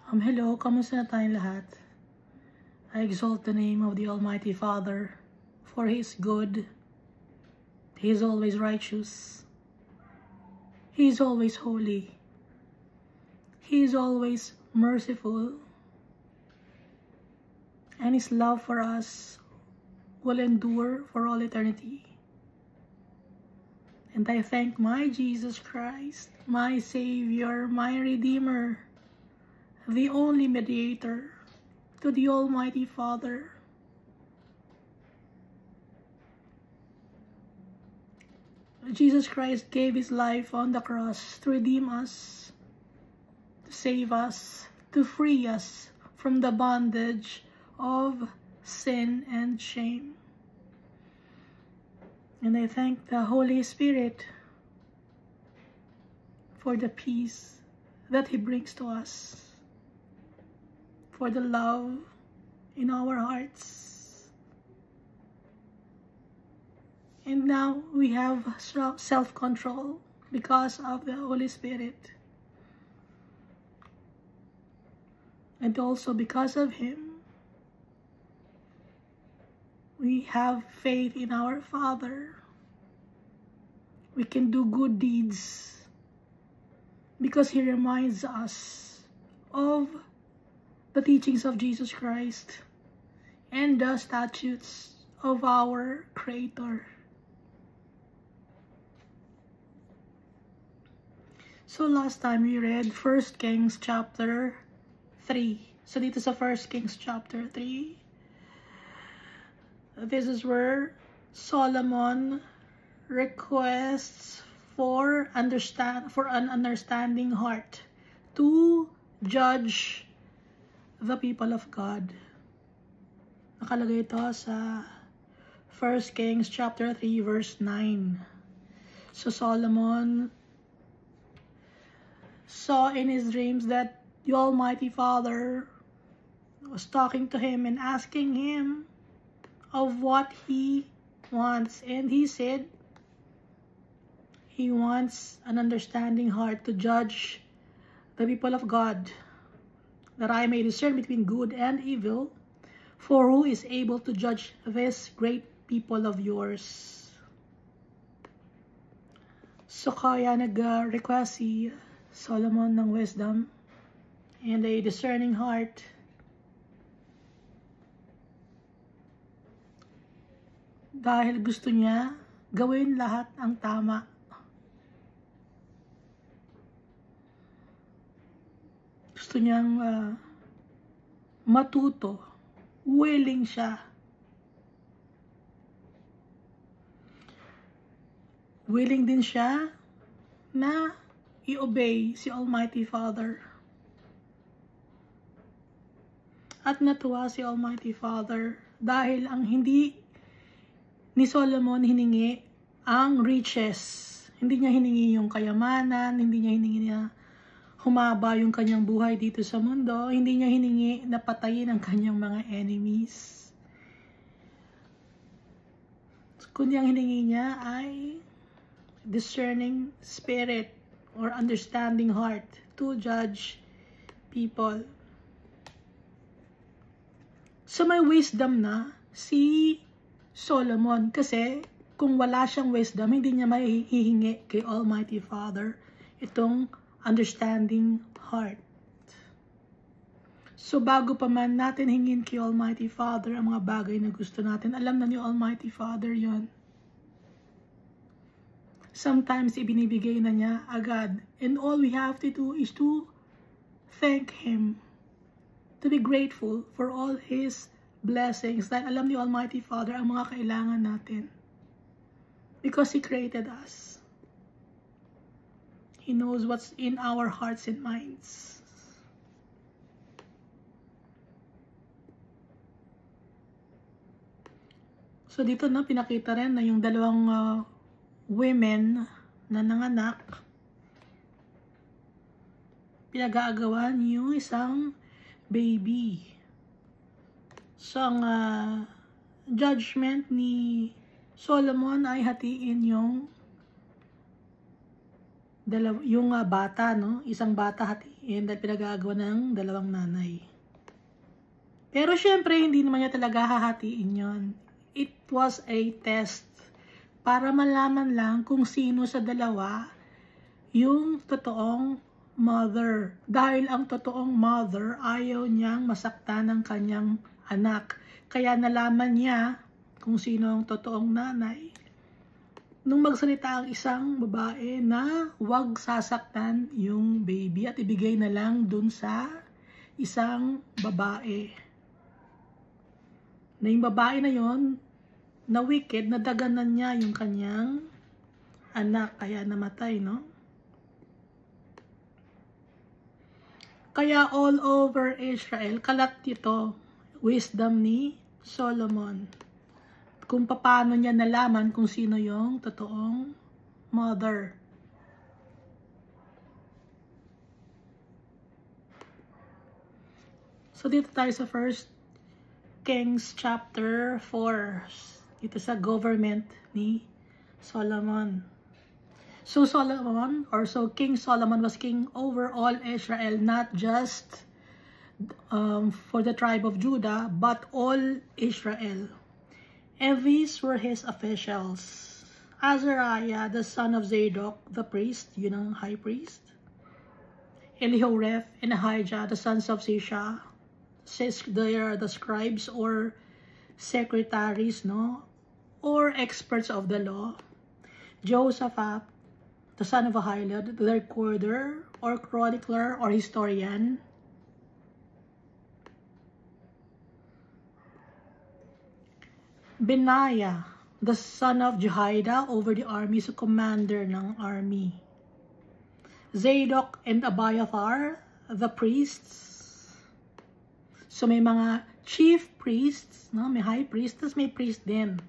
Hello, kamusta na tayong lahat? I exalt the name of the Almighty Father, for He is good, He is always righteous, He is always holy, He is always merciful, and His love for us will endure for all eternity. And I thank my Jesus Christ, my Savior, my Redeemer, the only mediator, to the Almighty Father. Jesus Christ gave His life on the cross to redeem us, to save us, to free us from the bondage of sin and shame. And I thank the Holy Spirit for the peace that He brings to us, for the love in our hearts. And now we have self-control because of the Holy Spirit. And also because of Him, we have faith in our Father. We can do good deeds because He reminds us of the teachings of Jesus Christ and the statutes of our Creator. So last time we read 1 Kings chapter 3. So dito sa 1 Kings chapter 3, this is where Solomon requests for an understanding heart to judge the people of God. Nakalagay ito sa 1 Kings chapter 3 verse 9. So Solomon saw in his dreams that the Almighty Father was talking to him and asking him of what he wants, and he said he wants an understanding heart to judge the people of God, that I may discern between good and evil, for who is able to judge this great people of yours? So kaya nag-request si Solomon ng wisdom and a discerning heart dahil gusto niya gawin lahat ang tama. Gusto niyang matuto, willing siya. Willing din siya na i-obey si Almighty Father. At natuwa si Almighty Father dahil ang hindi ni Solomon hiningi ang riches. Hindi niya hiningi yung kayamanan, hindi niya hiningi na humaba yung kanyang buhay dito sa mundo, hindi niya hiningi na patayin ang kanyang mga enemies. Kundi ang hiningi niya ay discerning spirit or understanding heart to judge people. So may wisdom na si Solomon kasi kung wala siyang wisdom, hindi niya mahihingi kay Almighty Father itong understanding heart. So bago pa man natin hingin kay Almighty Father ang mga bagay na gusto natin, alam na ni Almighty Father yon. Sometimes ibinibigay na niya agad, and all we have to do is to thank Him, to be grateful for all His blessings, dahil alam ni Almighty Father ang mga kailangan natin because He created us. He knows what's in our hearts and minds. So dito na pinakita rin na yung dalawang women na nanganak, pinag-aagawan yung isang baby. So ang judgment ni Solomon ay hatiin yung bata, no? Isang bata And pinagagawa ng dalawang nanay. Pero syempre, hindi naman niya talaga hahatiin yon. It was a test para malaman lang kung sino sa dalawa yung totoong mother. Dahil ang totoong mother, ayaw niyang masaktan ng kanyang anak. Kaya nalaman niya kung sino ang totoong nanay nung magsalita ang isang babae na huwag sasaktan yung baby at ibigay na lang dun sa isang babae. Na yung babae na yon, na wicked, nadaganan niya yung kanyang anak, kaya namatay, no? Kaya all over Israel, kalat ito, wisdom ni Solomon. Kung paano niya nalaman kung sino yung totoong mother. So dito tayo sa 1 Kings chapter 4. Ito sa government ni Solomon. So King Solomon was king over all Israel, not just for the tribe of Judah, but all Israel. And these were his officials: Azariah, the son of Zadok, the priest, yun ang high priest; Elihoreph and Ahijah, the sons of Sisha. They are the scribes or secretaries, no? Or experts of the law. Josaphat, the son of Ahilud, the recorder or chronicler or historian. Benaiah, the son of Jehoiada, over the army, so commander ng army. Zadok and Abiathar, the priests. So may mga chief priests, no? May high priest, tapos may priest din.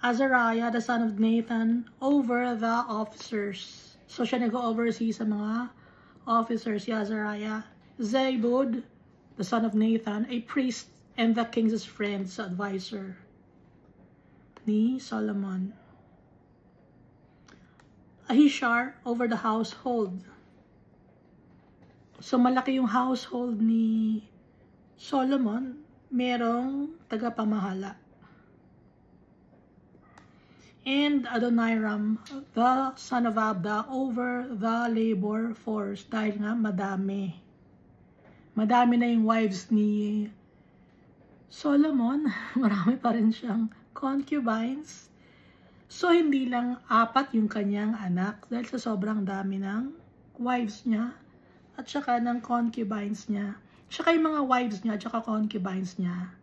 Azariah, the son of Nathan, over the officers. So siya nag-oversee sa mga officers, si Azariah. Zabud, the son of Nathan, a priest and the king's friend, sa advisor ni Solomon. Ahishar, over the household. So malaki yung household ni Solomon, merong tagapamahala. And Adoniram, the son of Abda, over the labor force. Dahil nga madami. Madami na yung wives ni Solomon. Marami pa rin siyang concubines. So, hindi lang 4 yung kanyang anak dahil sa sobrang dami ng wives niya at saka ng concubines niya. Saka yung mga wives niya at saka concubines niya,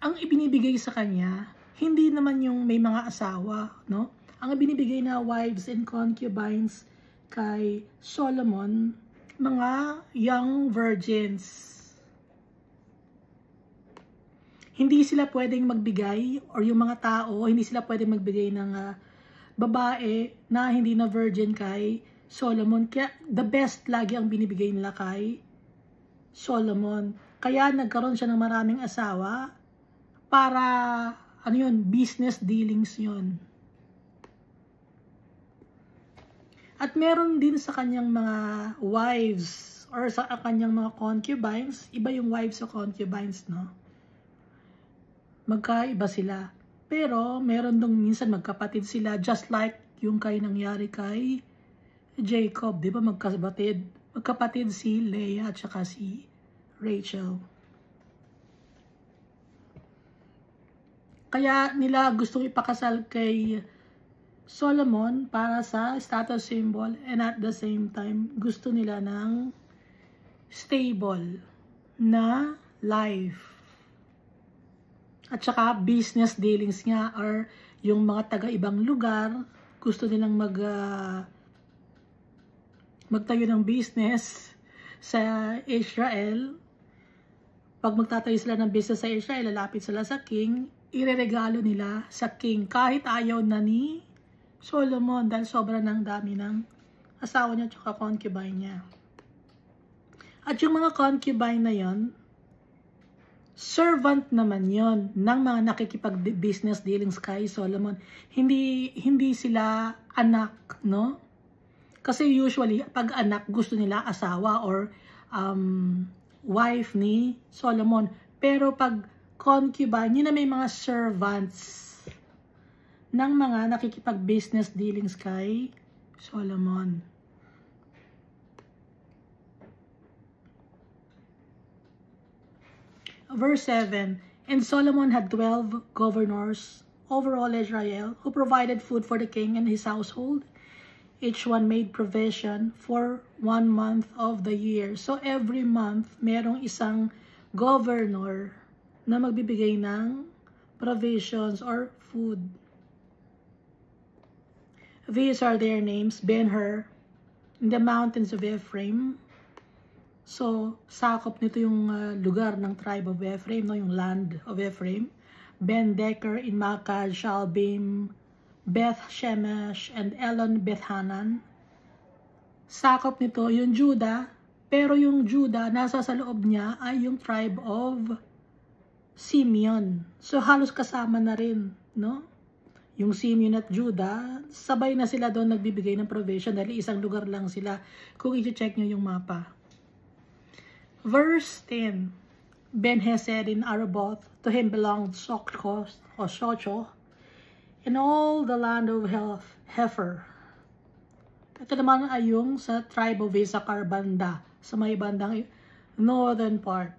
ang ibinibigay sa kanya, hindi naman yung may mga asawa, no? Ang ibinibigay na wives and concubines kay Solomon, mga young virgins. Hindi sila pwedeng magbigay, or yung mga tao, hindi sila pwedeng magbigay ng babae na hindi na virgin kay Solomon. Kaya the best lagi ang binibigay nila kay Solomon. Kaya nagkaroon siya ng maraming asawa para, ano yun, business dealings yun. At meron din sa kanyang mga wives or sa kanyang mga concubines, iba yung wives sa concubines, no? Magkaiba sila. Pero meron dong minsan magkapatid sila, just like yung nangyari kay Jacob, di ba? Magkapatid si Leah at saka si Rachel. Kaya nila gustong ipakasal kay Solomon para sa status symbol, and at the same time gusto nila ng stable na life. At saka business dealings nga, or yung mga taga-ibang lugar, gusto nilang magtayo ng business sa Israel. Pag magtatayo sila ng business sa Israel, lalapit sila sa king, ireregalo nila sa king kahit ayaw na ni Solomon dahil sobrang ng dami ng asawa niya at saka concubine niya. At yung mga concubine na yon, servant naman yon ng mga nakikipag-business dealings kay Solomon. Hindi sila anak, no? Kasi usually, pag anak, gusto nila asawa or wife ni Solomon. Pero pag concubine, yun na may mga servants ng mga nakikipag-business dealings kay Solomon. Verse 7, and Solomon had 12 governors over all Israel who provided food for the king and his household. Each one made provision for 1 month of the year. So every month, merong isang governor na magbibigay ng provisions or food. These are their names: Ben-Hur, in the mountains of Ephraim. So, sakop nito yung lugar ng tribe of Ephraim, no? Yung land of Ephraim. Ben-Decker in Makaz, Shalbim, Beth-Shemesh, and Elon Beth-Hanan. Sakop nito yung Judah, pero yung Judah, nasa sa loob niya ay yung tribe of Simeon. So, halos kasama na rin, no? Yung Simeon at Judah, sabay na sila doon nagbibigay ng provision dahil isang lugar lang sila kung i-check nyo yung mapa. Verse 10, Ben-Hesed in Araboth, to him belonged Sochoh, or Sochoh, in all the land of Hefer. Ito naman ay yung sa tribe of Issachar banda, sa may bandang northern part.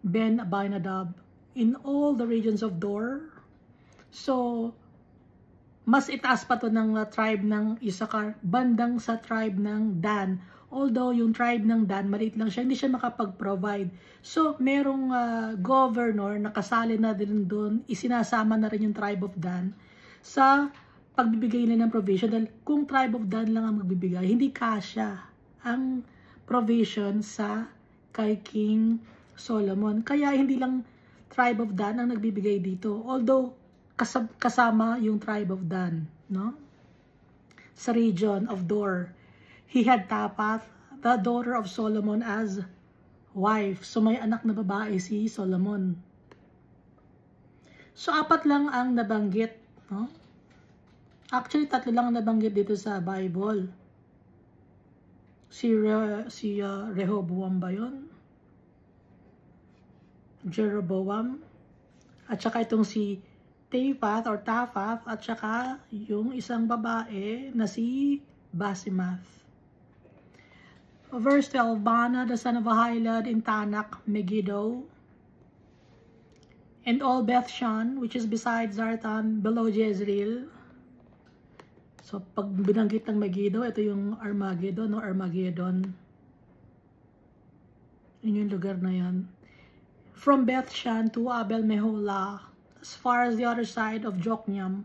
Ben-Abinadab, in all the regions of Dor. So, mas itaas pa to ng tribe ng Issachar, bandang sa tribe ng Dan. Although yung tribe ng Dan, maliit lang siya, hindi siya makapag-provide. So, merong governor na kasali na din doon, isinasama na rin yung tribe of Dan sa pagbibigay nila ng provision. Dahil kung tribe of Dan lang ang magbibigay, hindi kasya ang provision sa kay King Solomon. Kaya hindi lang tribe of Dan ang nagbibigay dito. Although, kasama yung tribe of Dan, no? Sa region of Dor. He had Tapath, the daughter of Solomon, as wife. So, may anak na babae si Solomon. So, 4 lang ang nabanggit, no? Actually, 3 lang ang nabanggit dito sa Bible. Si Rehoboam ba yun? Jeroboam. At saka itong si Taphath, at saka yung isang babae na si Basimath. Verse 12, Bana, the son of Ahilud in Tanak, Megiddo, and all Bethshan, which is beside Zartan, below Jezreel. So, pag binanggit ng Megiddo, ito yung Armageddon, no? Armageddon. Yun yung lugar na yan. From Bethshan to Abel Meholah, as far as the other side of Jokneam.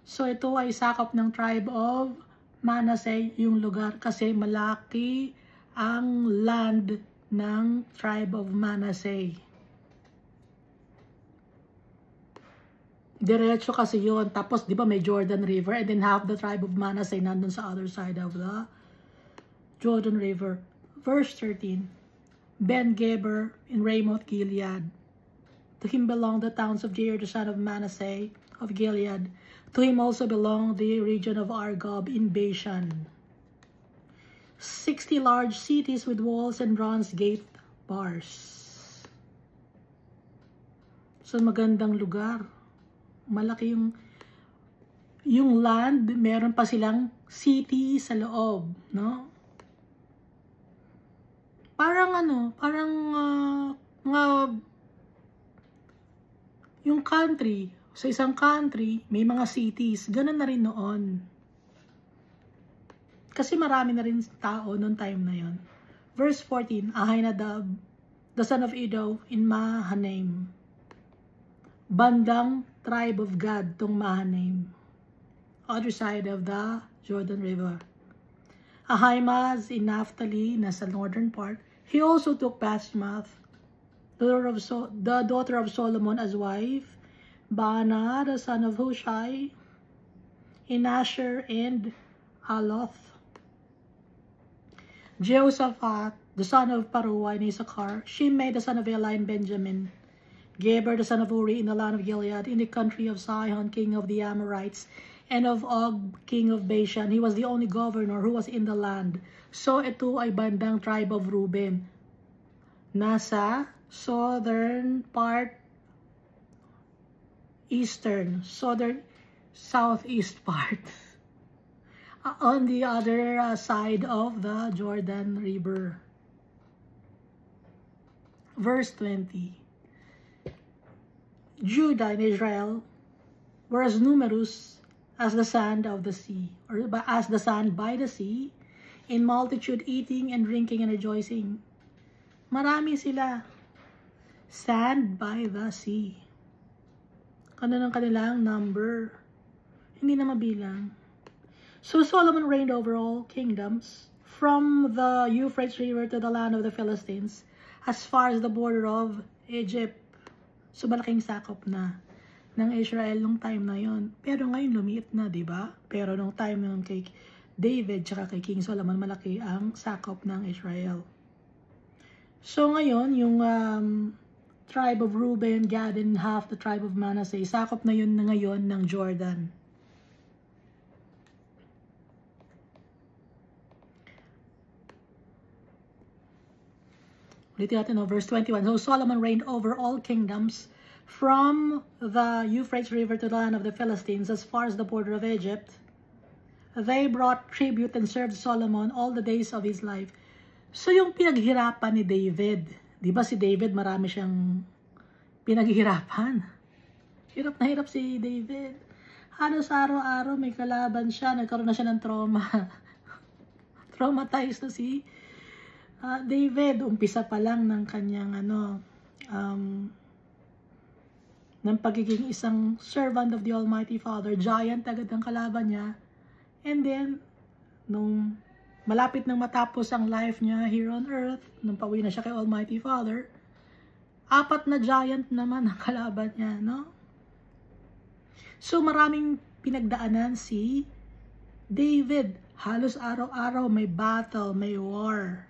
So, ito ay sakop ng tribe of Manasseh, yung lugar, kasi malaki ang land ng tribe of Manasseh. Diretso kasi yun. Tapos, di ba, may Jordan River, and then half the tribe of Manasseh nandun sa other side of the Jordan River. Verse 13, Ben-Geber in Ramoth Gilead. To him belong the towns of Jair, the son of Manasseh of Gilead. To him also belonged the region of Argob in Bashan. 60 large cities with walls and bronze gate bars. So, magandang lugar. Malaki yung land, meron pa silang city sa loob, no? Parang yung country, sa isang country, may mga cities. Ganun na rin noon. Kasi marami na rin tao noong time na yon. Verse 14, Ahinadab, the son of Iddo in Mahanaim. Bandang tribe of God tong Mahanaim. Other side of the Jordan River. Ahimaaz in Naphtali, nasa northern part. He also took Basemath, the daughter of Solomon, as wife. Baana, the son of Hushai, in Asher and Aloth. Jehoshaphat, the son of Paruah in Issachar. Shimei, the son of Eli in Benjamin. Geber, the son of Uri in the land of Gilead, in the country of Sihon, king of the Amorites. and of Og, king of Bashan. He was the only governor who was in the land. So ito ay bandang tribe of Reuben. Nasa southern part, southeast part. On the other side of the Jordan River. Verse 20. Judah and Israel were as numerous as the sand of the sea, or as the sand by the sea, in multitude, eating and drinking and rejoicing. Marami sila. Sand by the sea. Ano ng kanilang number? Hindi na mabilang. So Solomon reigned over all kingdoms, from the Euphrates River to the land of the Philistines, as far as the border of Egypt. So malaking sakop na ng Israel nung time na yon. Pero ngayon lumiit na, di ba? Pero nung time na kay David tsaka kay King Solomon, malaki ang sakop ng Israel. So ngayon, yung tribe of Reuben, Gad, and half the tribe of Manasseh, sakop na yun na ngayon ng Jordan. Ulitin natin, verse 21. So Solomon reigned over all kingdoms, from the Euphrates River to the land of the Philistines, as far as the border of Egypt. They brought tribute and served Solomon all the days of his life. So yung pinaghirapan ni David, di ba si David marami siyang pinaghirapan? Hirap na hirap si David. Halos araw-araw may kalaban siya, nagkaroon na siya ng trauma. Traumatized na si David. Umpisa pa lang ng kanyang ng pagiging isang servant of the Almighty Father. Giant agad ang kalaban niya. And then, nung malapit nang matapos ang life niya here on earth, nung pauwi na siya kay Almighty Father, 4 na giant naman ang kalaban niya, no? So, maraming pinagdaanan si David. Halos araw-araw may battle, may war.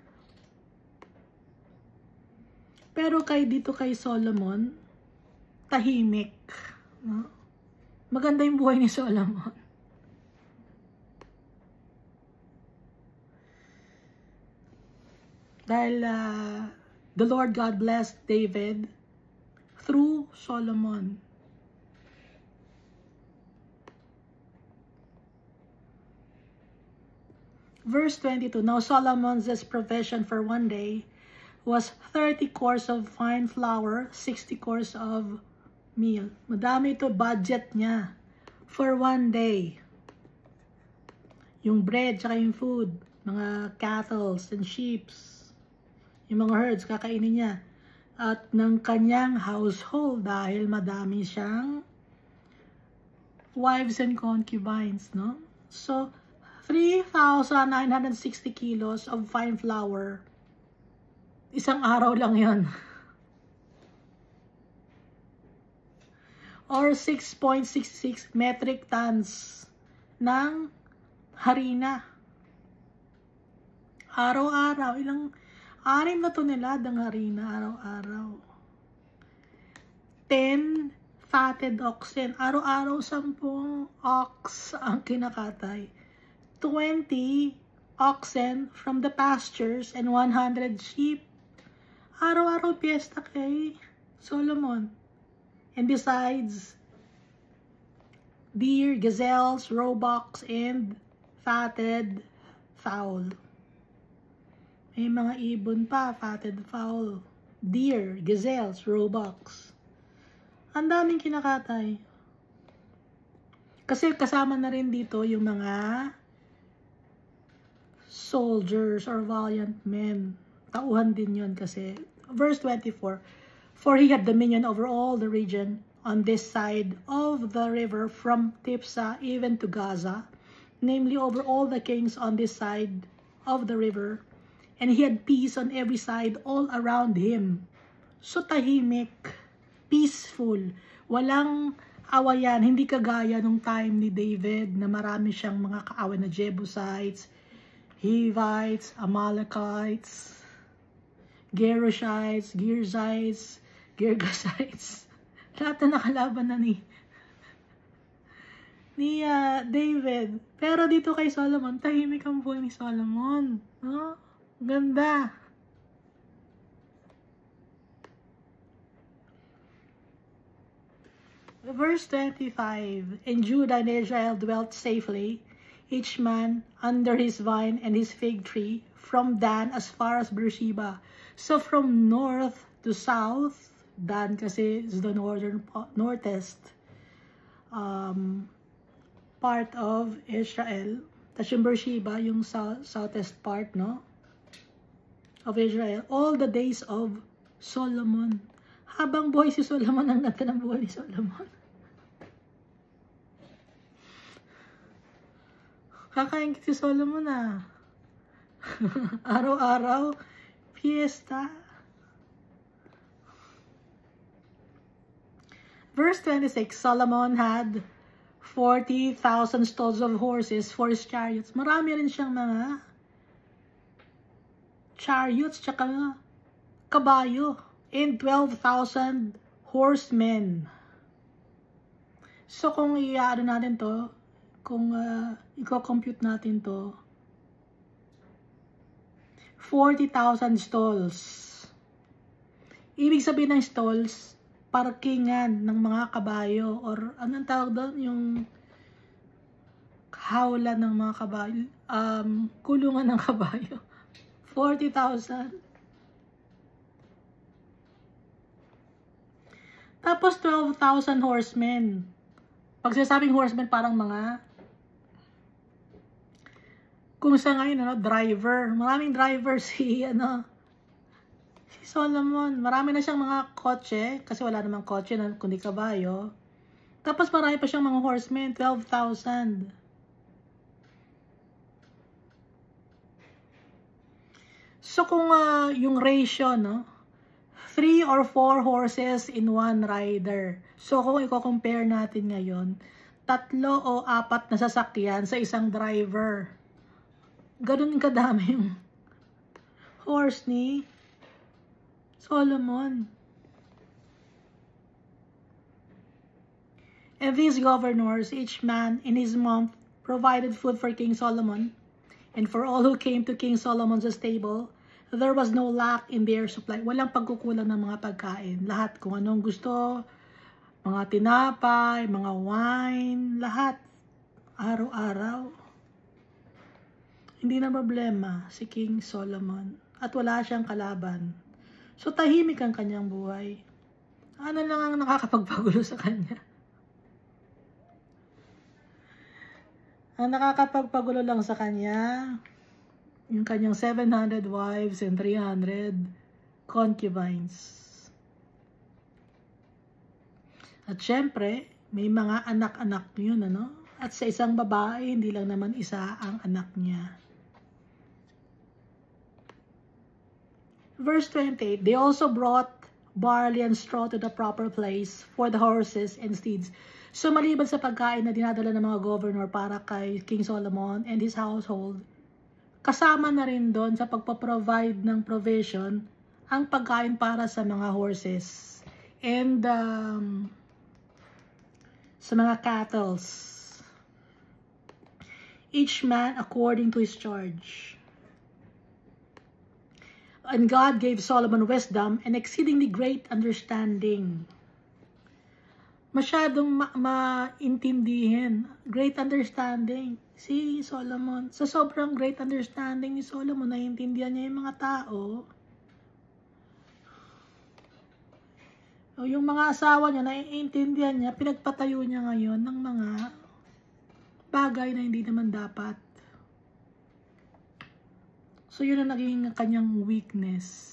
Pero dito kay Solomon, tahimik, no? Maganda yung buhay ni Solomon. Dahil the Lord God blessed David through Solomon. Verse 22, now Solomon's provision for one day was 30 cors of fine flour, 60 cors of meal. Madami ito budget niya for one day. Yung bread, tsaka yung food, mga cattle and sheep, yung mga herds, kakainin niya. At ng kanyang household, dahil madami siyang wives and concubines, no? So, 3,960 kilos of fine flour. Isang araw lang yon. Or 6.66 metric tons ng harina. Araw-araw, 6 na tonelada ng harina araw-araw. 10 fatted oxen. Araw-araw 10 ox ang kinakatay. 20 oxen from the pastures and 100 sheep. Araw-araw piyesta kay Solomon. And besides, deer, gazelles, roebucks, and fatted fowl. May mga ibon pa, fatted fowl, deer, gazelles, roebucks. Ang daming kinakatay. Kasi kasama na rin dito yung mga soldiers or valiant men. Tauhan din yun kasi. Verse 24, for he had dominion over all the region on this side of the river from Tipsah even to Gaza, namely over all the kings on this side of the river. And he had peace on every side all around him. So tahimik, peaceful, walang awayan, hindi kagaya nung time ni David na marami siyang mga kaaway na Jebusites, Hivites, Amalekites, Gerushites, Girgasites. Lahat na nakalaban na ni David. Pero dito kay Solomon, tahimik ang buhay ni Solomon. No? Ganda. Verse 25, and Judah and Israel dwelt safely, each man under his vine and his fig tree, from Dan as far as Beersheba. So from north to south, Dan kasi is the northest part of Israel. Tapos yung Beersheba, yung southest part, no? Of Israel. All the days of Solomon. Habang buhay si Solomon, ang ganda ng buhay ni Solomon. Kakain si Solomon Araw-araw, fiesta. Verse 26, Solomon had 40,000 stalls of horses for his chariots. Marami rin siyang mga chariots, tsaka kabayo. And 12,000 horsemen. So kung i-ano natin to, kung i-compute natin to, 40,000 stalls. Ibig sabihin ng stalls, parkingan ng mga kabayo, or anong tawag doon? Yung hawla ng mga kabayo, kulungan ng kabayo. 40,000. Tapos 12,000 horsemen. Pag sinasabing horsemen, parang mga, kung sa ngayon, driver. Maraming driver si Solomon. Marami na siyang mga kotse, kasi wala namang kotse kundi kabayo. Tapos marami pa siyang mga horsemen, 12,000. So kung yung ratio, 3 or 4 horses in one rider. So kung i-compare natin ngayon, 3 o 4 na sasakyan sa isang driver. Ganun kadami yung horse ni Solomon. And these governors, each man in his month, provided food for King Solomon, and for all who came to King Solomon's stable. There was no lack in their supply. Walang pagkukulang ng mga pagkain. Lahat, kung anong gusto, mga tinapay, mga wine, lahat. Araw-araw. Hindi na problema si King Solomon. At wala siyang kalaban. So tahimik ang kanyang buhay. Ano lang ang nakakapagpagulo sa kanya? Ang nakakapagpagulo lang sa kanya, yung kanyang 700 wives and 300 concubines. At syempre, may mga anak-anak yun, At sa isang babae, hindi lang naman isa ang anak niya. Verse 28, they also brought barley and straw to the proper place for the horses and steeds. So maliban sa pagkain na dinadala ng mga governor para kay King Solomon and his household, kasama na rin doon sa pagpaprovide ng provision ang pagkain para sa mga horses and sa mga cattle. Each man according to his charge. And God gave Solomon wisdom and exceedingly great understanding. Masyadong maintindihin. Great understanding. Si Solomon. Sa sobrang great understanding ni Solomon, naiintindihan niya yung mga tao. O yung mga asawa niya, naiintindihan niya, pinagpatayo niya ngayon ng mga bagay na hindi naman dapat. So yun ang naging kanyang weakness.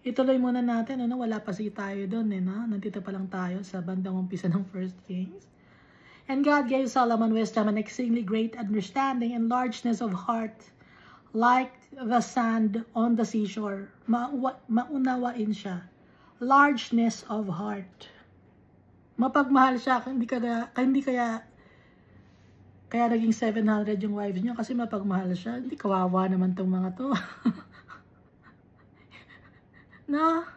Ituloy muna natin, wala pa tayo doon, nandito pa lang tayo sa bandang umpisa ng 1 Kings. And God gave Solomon wisdom and exceedingly great understanding and largeness of heart, like the sand on the seashore. Maunawain siya. Largeness of heart. Mapagmahal siya, kaya naging 700 yung wives niya kasi mapagmahal siya. Hindi, kawawa naman tong mga to. No?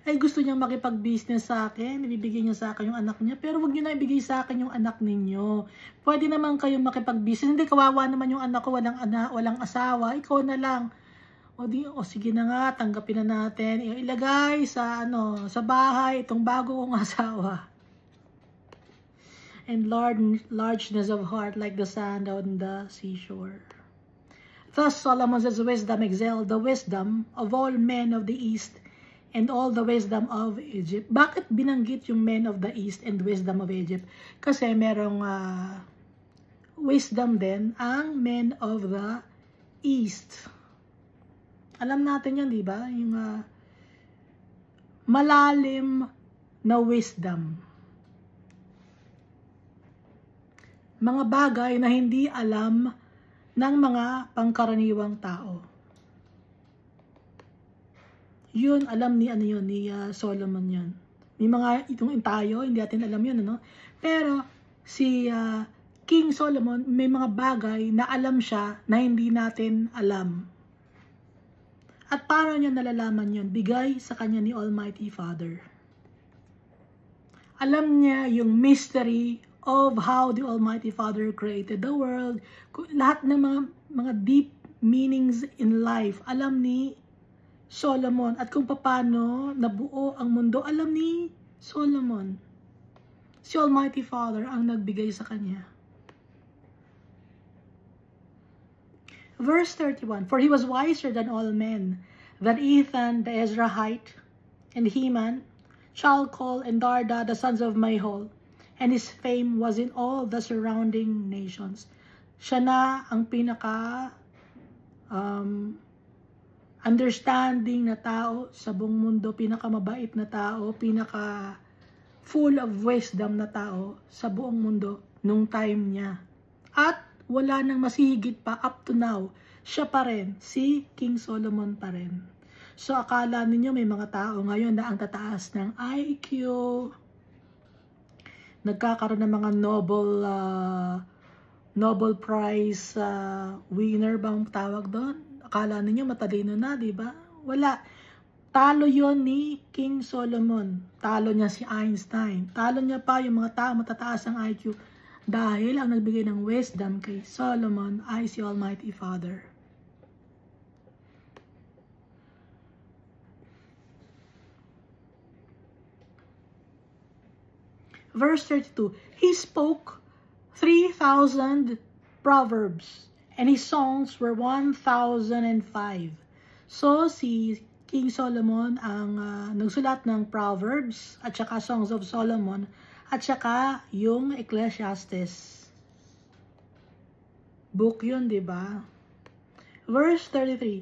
Ay gusto niyang makipag-business sa akin, ibibigay niya sa akin yung anak niya, pero wag niyo na ibigay sa akin yung anak ninyo. Pwede naman kayong makipag-business, hindi kawawa naman yung anak ko, walang anak, walang asawa, ikaw na lang. O sige na nga, tanggapin na natin, ilagay sa sa bahay itong bago kong asawa. And largeness of heart like the sand on the seashore. Thus Solomon's wisdom excelled the wisdom of all men of the East and all the wisdom of Egypt. Bakit binanggit yung men of the East and wisdom of Egypt? Kasi merong wisdom din ang men of the East. Alam natin yan, di ba? Yung malalim na wisdom. Mga bagay na hindi alam ng mga pangkaraniwang tao. Yun, alam ni Solomon yun. May mga itong tayo, hindi natin alam yun, Pero si King Solomon, may mga bagay na alam siya na hindi natin alam. At paano niya nalalaman yun? Bigay sa kanya ni Almighty Father. Alam niya yung mystery of how the Almighty Father created the world. Lahat ng mga deep meanings in life, alam ni Solomon. At kung paano nabuo ang mundo, alam ni Solomon. Si Almighty Father ang nagbigay sa kanya. Verse 31, for he was wiser than all men, than Ethan the Ezrahite, and Heman, Chalcol, and Darda, the sons of Mahol, and his fame was in all the surrounding nations. Siya na ang pinaka understanding na tao sa buong mundo, pinakamabait na tao, pinaka full of wisdom na tao sa buong mundo nung time niya. At wala nang masihigit pa up to now. Siya pa rin, si King Solomon pa rin. So akala ninyo may mga tao ngayon na ang tataas ng IQ, nagkakaroon ng mga Nobel Prize winner bang tawag doon? Akala ninyo matalino na, di ba? Wala. Talo yon ni King Solomon. Talo niya si Einstein. Talo niya pa yung mga tao matataas ang IQ. Dahil ang nagbigay ng wisdom kay Solomon ay si Almighty Father. Verse 32, he spoke 3,000 proverbs, and his songs were 1,005. So, si King Solomon ang nagsulat ng Proverbs, at saka Songs of Solomon, at saka yung Ecclesiastes. Book yun, di ba? Verse 33,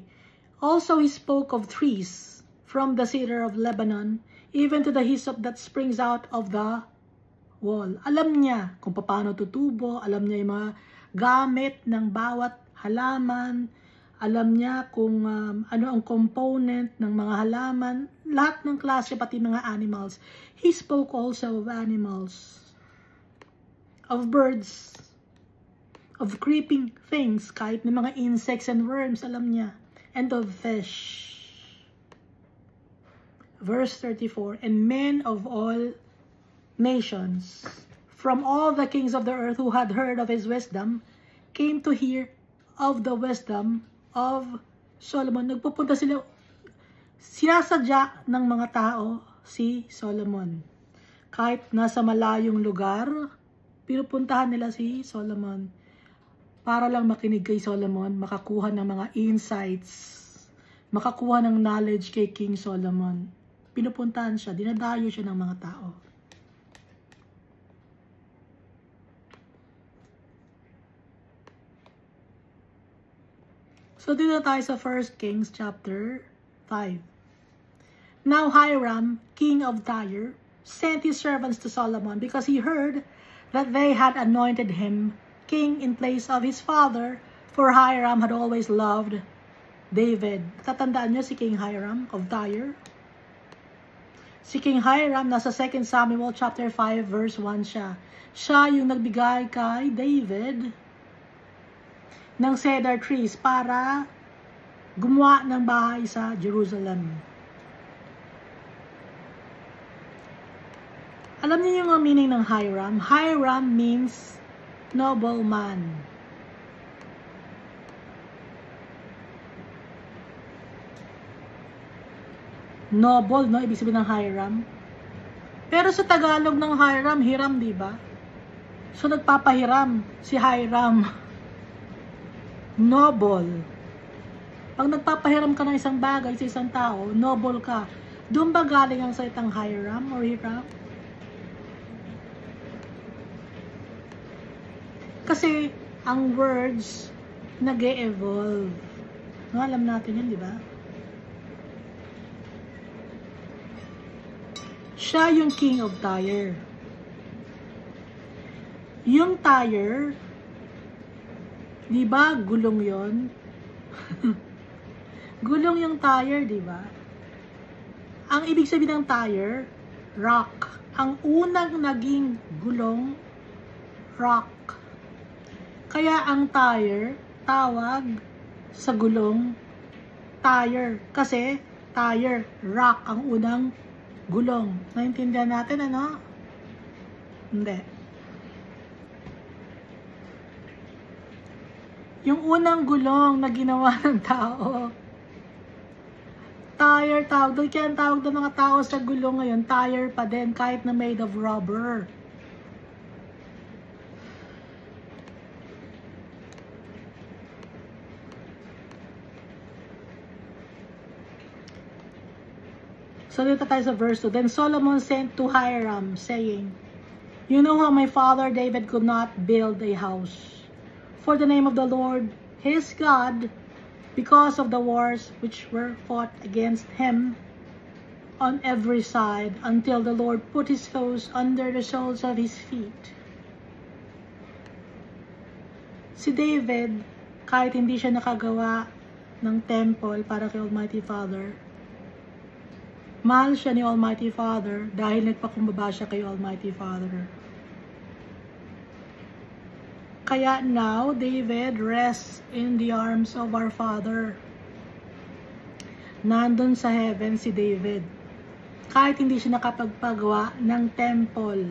also he spoke of trees, from the cedar of Lebanon, even to the hyssop that springs out of the wall. Alam niya kung paano tutubo, alam niya yung mga gamit ng bawat halaman, alam niya kung ano ang component ng mga halaman, lahat ng klase, pati mga animals. He spoke also of animals, of birds, of creeping things, kahit ng mga insects and worms, alam niya, and of fish. Verse 34, and men of all nations, from all the kings of the earth who had heard of his wisdom, came to hear of the wisdom of Solomon. Nagpupunta sila, sinasadya ng mga tao si Solomon. Kahit nasa malayong lugar, pinupuntahan nila si Solomon para lang makinig kay Solomon, makakuha ng mga insights, makakuha ng knowledge kay King Solomon. Pinupuntahan siya, dinadayo siya ng mga tao. So dito tayo sa 1 Kings chapter 5. Now Hiram, king of Tyre, sent his servants to Solomon because he heard that they had anointed him king in place of his father, for Hiram had always loved David. Tatandaan nyo si King Hiram of Tyre? Si King Hiram, nasa 2 Samuel chapter 5 verse 1 siya. Siya yung nagbigay kay David ng cedar trees para gumawa ng bahay sa Jerusalem. Alam niyo yung meaning ng Hiram? Hiram means nobleman. Noble, no? Ibig sabihin ng Hiram. Pero sa Tagalog ng Hiram, hiram, di ba? So, nagpapahiram si Hiram. Noble. Pag nagpapahiram ka ng isang bagay sa isang tao, noble ka. Doon ba galing ang salitang Hiram or hiram? Kasi, ang words, nag-e-evolve. No, alam natin yun, di ba? Siya yung King of Tyre. Yung Tyre, di ba, gulong yon? Gulong yung Tyre, di ba? Ang ibig sabihin ng Tyre, rock. Ang unang naging gulong, rock. Kaya ang Tyre, tawag sa gulong, Tyre. Kasi, Tyre, rock, ang unang gulong. Naintindihan natin, ano? Hindi. Yung unang gulong na ginawa ng tao, Tyre tawag doon. Kaya ang tawag ng mga tao sa gulong ngayon, Tyre pa din, kahit na made of rubber. So, dito tayo sa verse 2. Then Solomon sent to Hiram, saying, You know how my father David could not build a house for the name of the Lord his God, because of the wars which were fought against him on every side, until the Lord put his foes under the soles of his feet. Si David, kahit hindi siya nakagawa ng temple para kay Almighty Father, mahal siya ni Almighty Father dahil nagpakumbaba siya kay Almighty Father. Kaya now, David rests in the arms of our Father. Nandun sa heaven si David. Kahit hindi siya nakapagpagawa ng temple.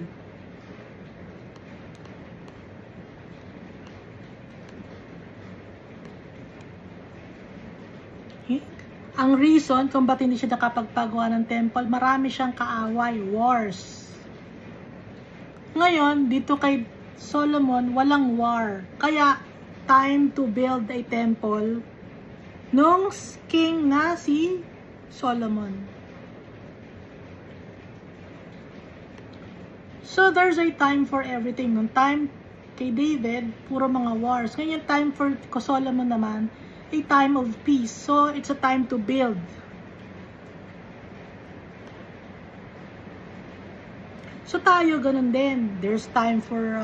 Ang reason kung ba't hindi siya nakapagpagawa ng temple, marami siyang kaaway, wars. Ngayon, dito kay Solomon, walang war. Kaya, time to build a temple nung king na si Solomon. So, there's a time for everything. Nung time kay David, puro mga wars. Ngayon, time for Solomon naman, a time of peace. So, it's a time to build. So, tayo ganun din. There's time for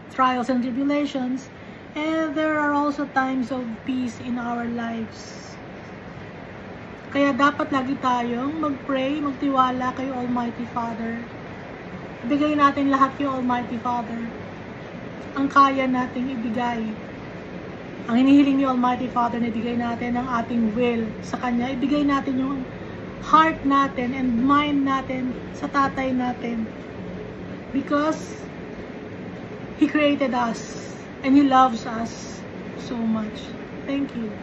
trials and tribulations. And there are also times of peace in our lives. Kaya dapat lagi tayong mag-pray, magtiwala kay Almighty Father. Ibigay natin lahat kay Almighty Father. Ang kaya nating ibigay. Ang hinihiling ni Almighty Father na ibigay natin ang ating will sa Kanya. Ibigay natin yung heart natin and mind natin sa tatay natin. Because He created us and He loves us so much. Thank you.